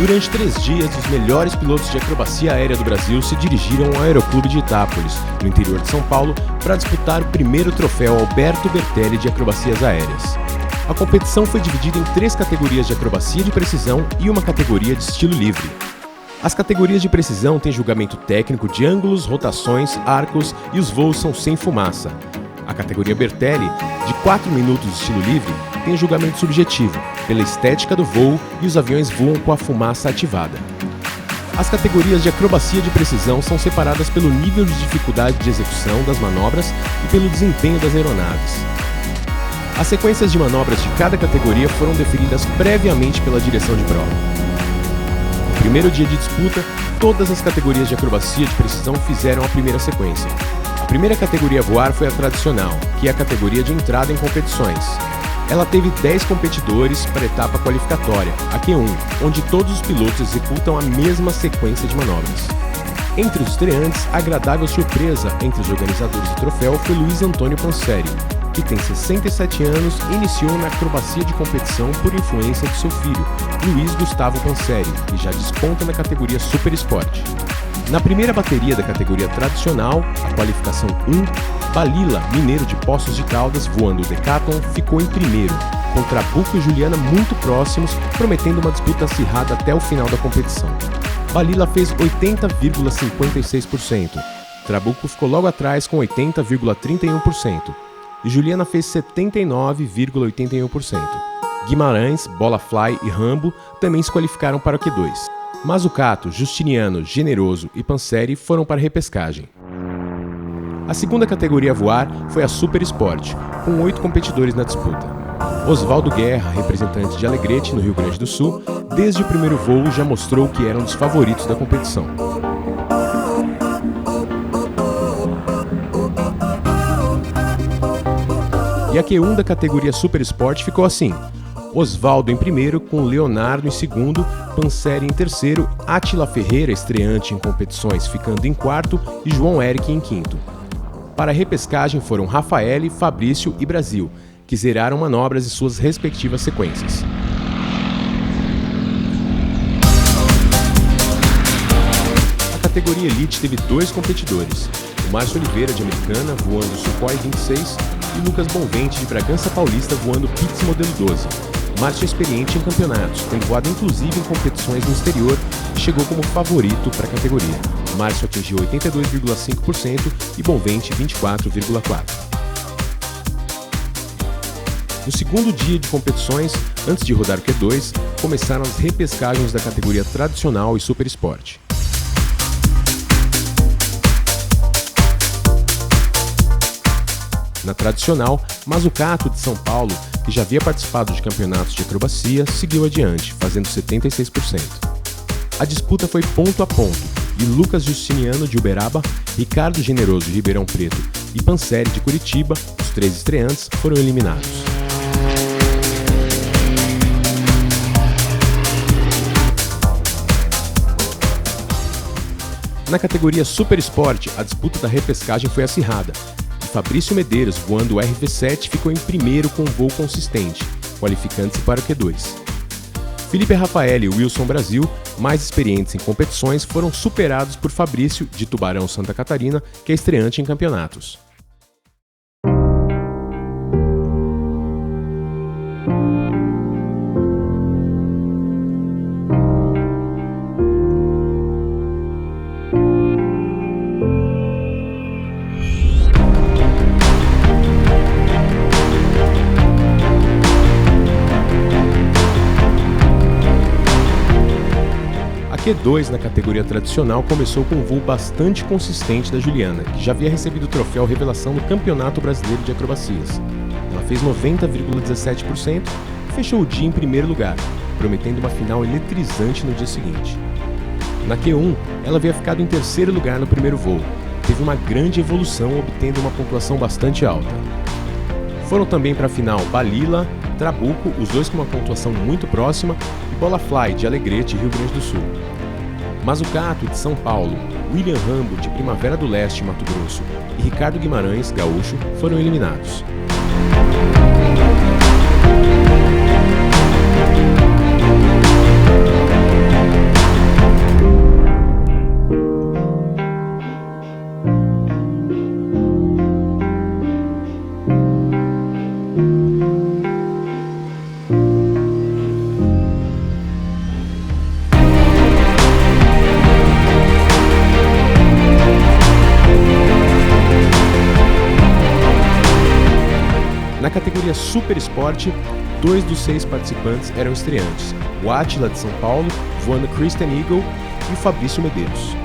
Durante 3 dias, os melhores pilotos de acrobacia aérea do Brasil se dirigiram ao Aeroclube de Itápolis, no interior de São Paulo, para disputar o primeiro troféu Alberto Bertelli de acrobacias aéreas. A competição foi dividida em 3 categorias de acrobacia de precisão e uma categoria de estilo livre. As categorias de precisão têm julgamento técnico de ângulos, rotações, arcos e os voos são sem fumaça. A categoria Bertelli, de 4 minutos de estilo livre, tem julgamento subjetivo, pela estética do voo e os aviões voam com a fumaça ativada. As categorias de acrobacia de precisão são separadas pelo nível de dificuldade de execução das manobras e pelo desempenho das aeronaves. As sequências de manobras de cada categoria foram definidas previamente pela direção de prova. No primeiro dia de disputa, todas as categorias de acrobacia de precisão fizeram a primeira sequência. A primeira categoria a voar foi a tradicional, que é a categoria de entrada em competições. Ela teve 10 competidores para a etapa qualificatória, a Q1, onde todos os pilotos executam a mesma sequência de manobras. Entre os estreantes, a agradável surpresa entre os organizadores do troféu foi Luiz Antônio Panseri, que tem 67 anos e iniciou na acrobacia de competição por influência de seu filho, Luiz Gustavo Panseri, que já desponta na categoria Super Sport. Na primeira bateria da categoria tradicional, a qualificação 1, Balila, mineiro de Poços de Caldas, voando o Decathlon, ficou em primeiro, com Trabuco e Juliana muito próximos, prometendo uma disputa acirrada até o final da competição. Balila fez 80,56%, Trabuco ficou logo atrás com 80,31%, e Juliana fez 79,81%. Guimarães, Bola Fly e Rambo também se qualificaram para o Q2. Mazzucato, Justiniano, Generoso e Panseri foram para a repescagem. A segunda categoria a voar foi a Super Sport, com 8 competidores na disputa. Oswaldo Guerra, representante de Alegrete, no Rio Grande do Sul, desde o primeiro voo já mostrou que era um dos favoritos da competição. E a Q1 da categoria Super Sport ficou assim: Oswaldo em primeiro, com Leonardo em segundo, Panseri em terceiro, Átila Ferreira, estreante em competições, ficando em quarto, e João Eric em quinto. Para a repescagem foram Rafael, Fabrício e Brasil, que zeraram manobras em suas respectivas sequências. A categoria Elite teve 2 competidores, o Márcio Oliveira, de Americana, voando o Sukhoi 26, e Lucas Bonvente, de Bragança Paulista, voando o Pitts Modelo 12. Márcio é experiente em campeonatos, tendo voado inclusive em competições no exterior e chegou como favorito para a categoria. Márcio atingiu 82,5% e Bonvente 24,4%. No segundo dia de competições, antes de rodar o Q2, começaram as repescagens da categoria tradicional e Super Sport. Na tradicional, Mazzucato, de São Paulo, que já havia participado de campeonatos de acrobacia, seguiu adiante, fazendo 76%. A disputa foi ponto a ponto, e Lucas Justiniano, de Uberaba, Ricardo Generoso, de Ribeirão Preto e Panseri, de Curitiba, os 3 estreantes, foram eliminados. Na categoria Super Sport, a disputa da repescagem foi acirrada. Fabrício Medeiros, voando o RV7, ficou em primeiro com um voo consistente, qualificando-se para o Q2. Felipe Rafael e Wilson Brasil, mais experientes em competições, foram superados por Fabrício, de Tubarão, Santa Catarina, que é estreante em campeonatos. A Q2 na categoria tradicional começou com um voo bastante consistente da Juliana, que já havia recebido o troféu Revelação no Campeonato Brasileiro de Acrobacias. Ela fez 90,17% e fechou o dia em primeiro lugar, prometendo uma final eletrizante no dia seguinte. Na Q1, ela havia ficado em terceiro lugar no primeiro voo. Teve uma grande evolução, obtendo uma pontuação bastante alta. Foram também para a final Balila, Trabuco, os 2 com uma pontuação muito próxima, e Bola Fly, de Alegrete, Rio Grande do Sul. Mazzucato, de São Paulo, William Rambo, de Primavera do Leste, Mato Grosso, e Ricardo Guimarães, gaúcho, foram eliminados. categoria Super Sport, 2 dos 6 participantes eram estreantes, o Átila de São Paulo, voando Christian Eagle, e o Fabrício Medeiros.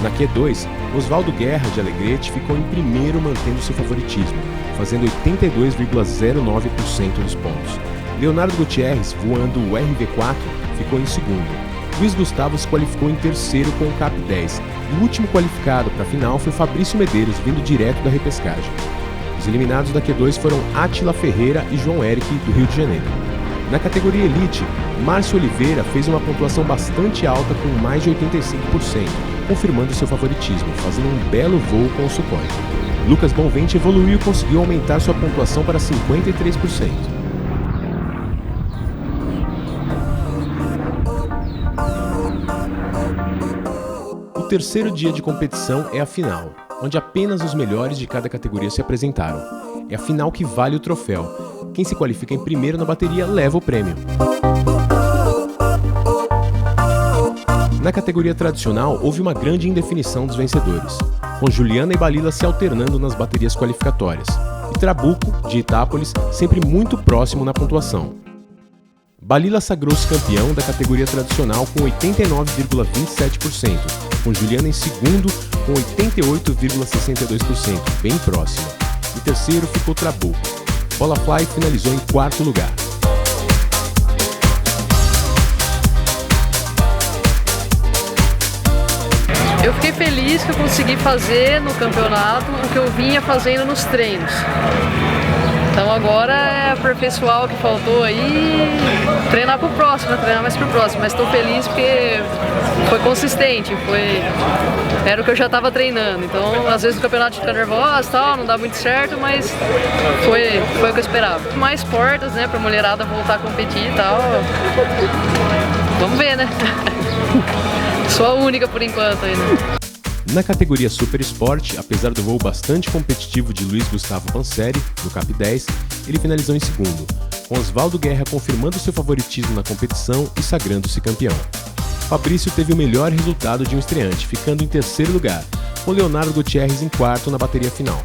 Na Q2, Osvaldo Guerra, de Alegrete, ficou em primeiro mantendo seu favoritismo, fazendo 82,09% dos pontos. Leonardo Gutierrez, voando o RV4, ficou em segundo. Luiz Gustavo se qualificou em terceiro com o Cap 10, e o último qualificado para a final foi Fabrício Medeiros, vindo direto da repescagem. Os eliminados da Q2 foram Átila Ferreira e João Eric, do Rio de Janeiro. Na categoria Elite, Márcio Oliveira fez uma pontuação bastante alta com mais de 85%, confirmando seu favoritismo, fazendo um belo voo com o Sukhoi. Lucas Bonvente evoluiu e conseguiu aumentar sua pontuação para 53%. O terceiro dia de competição é a final, onde apenas os melhores de cada categoria se apresentaram. É a final que vale o troféu. Quem se qualifica em primeiro na bateria leva o prêmio. Na categoria tradicional, houve uma grande indefinição dos vencedores, com Juliana e Balila se alternando nas baterias qualificatórias, e Trabuco, de Itápolis, sempre muito próximo na pontuação. Balila sagrou-se campeão da categoria tradicional com 89,27%, com Juliana em segundo com 88,62%, bem próximo. Em terceiro ficou Trabuco. Bola Fly finalizou em quarto lugar. Eu fiquei feliz que eu consegui fazer no campeonato o que eu vinha fazendo nos treinos. Então agora é aperfeiçoar o que faltou aí, treinar mais pro próximo, mas estou feliz porque foi consistente, era o que eu já estava treinando, então às vezes no campeonato fica nervosa, tal, não dá muito certo, mas foi o que eu esperava. Mais portas, né, pra mulherada voltar a competir e tal, vamos ver, né? Sou a única por enquanto aí, né? Na categoria Super Sport, apesar do voo bastante competitivo de Luiz Gustavo Panseri, no Cap 10, ele finalizou em segundo, com Osvaldo Guerra confirmando seu favoritismo na competição e sagrando-se campeão. Fabrício teve o melhor resultado de um estreante, ficando em terceiro lugar, com Leonardo Gutierrez em quarto na bateria final.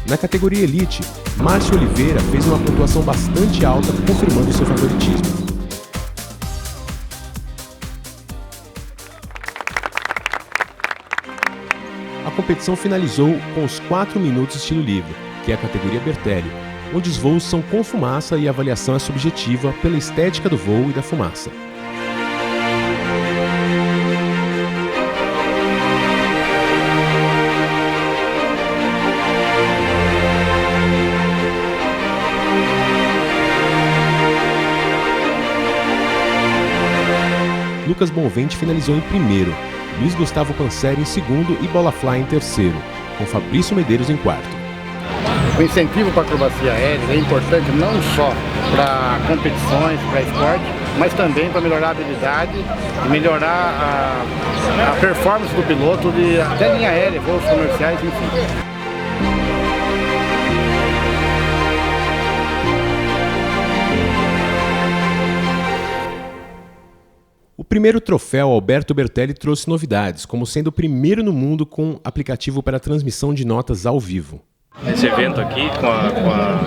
Na categoria Elite, Márcio Oliveira fez uma pontuação bastante alta, confirmando seu favoritismo. A competição finalizou com os 4 minutos estilo livre, que é a categoria Bertelli, onde os voos são com fumaça e a avaliação é subjetiva pela estética do voo e da fumaça. Lucas Bonvente finalizou em primeiro, Luiz Gustavo Panseri em segundo e Bola Fly em terceiro, com Fabrício Medeiros em quarto. O incentivo para a acrobacia aérea é importante não só para competições, para esporte, mas também para melhorar a habilidade e melhorar a performance do piloto, até linha aérea, voos comerciais, enfim. O primeiro troféu Alberto Bertelli trouxe novidades, como sendo o primeiro no mundo com aplicativo para transmissão de notas ao vivo. Esse evento aqui, com a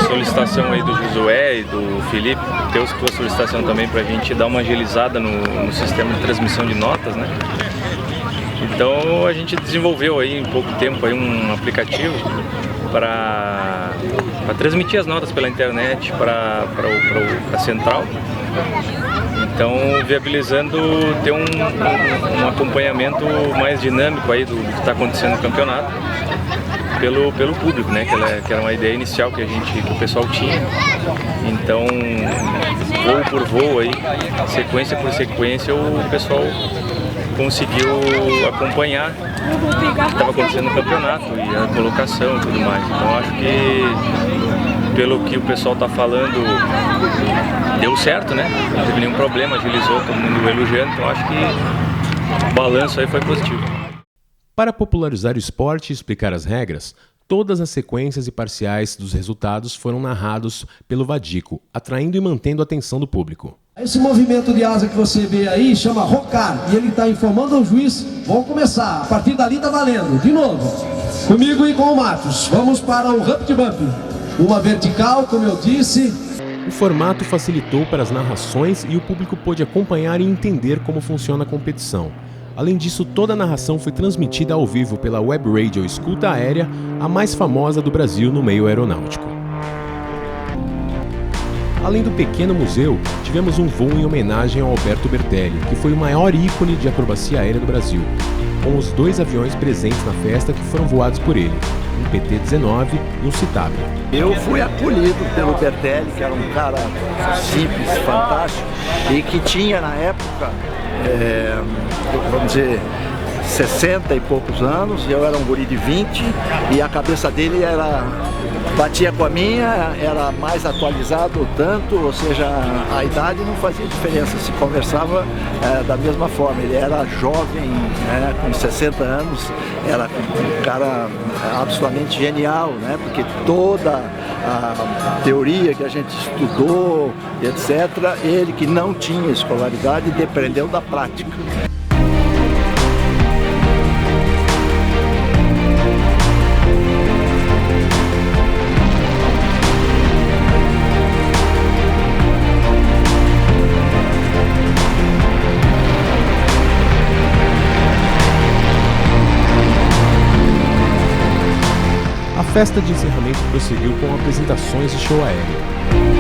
solicitação aí do Josué e do Felipe, Deus com a solicitação também para a gente dar uma agilizada no sistema de transmissão de notas, né? Então a gente desenvolveu aí em pouco tempo aí um aplicativo para transmitir as notas pela internet para a central. Então, viabilizando ter um acompanhamento mais dinâmico aí do que está acontecendo no campeonato pelo público, né? Que era uma ideia inicial que o pessoal tinha. Então, voo por voo aí, sequência por sequência, o pessoal conseguiu acompanhar o que estava acontecendo no campeonato e a colocação e tudo mais. Então, acho que pelo que o pessoal está falando, deu certo, né? Não teve nenhum problema, agilizou, todo mundo elogiando, então acho que o balanço aí foi positivo. Para popularizar o esporte e explicar as regras, todas as sequências e parciais dos resultados foram narrados pelo Vadico, atraindo e mantendo a atenção do público. Esse movimento de asa que você vê aí chama rocar, e ele está informando ao juiz. Vamos começar, a partir dali está valendo. De novo, comigo e com o Matos. Vamos para o Humpty Bump. Uma vertical, como eu disse. O formato facilitou para as narrações e o público pôde acompanhar e entender como funciona a competição. Além disso, toda a narração foi transmitida ao vivo pela web radio Escuta Aérea, a mais famosa do Brasil no meio aeronáutico. Além do pequeno museu, tivemos um voo em homenagem ao Alberto Bertelli, que foi o maior ícone de acrobacia aérea do Brasil, com os 2 aviões presentes na festa que foram voados por ele, um PT-19 e um Citabria. Eu fui acolhido pelo Bertelli, que era um cara simples, fantástico, e que tinha na época, vamos dizer, 60 e poucos anos, e eu era um guri de 20, e a cabeça dele batia com a minha, era mais atualizado tanto, ou seja, a idade não fazia diferença, se conversava da mesma forma. Ele era jovem, com 60 anos, era um cara absolutamente genial, né? Porque toda a teoria que a gente estudou, etc., ele que não tinha escolaridade, dependeu da prática. A festa de encerramento prosseguiu com apresentações de show aéreo.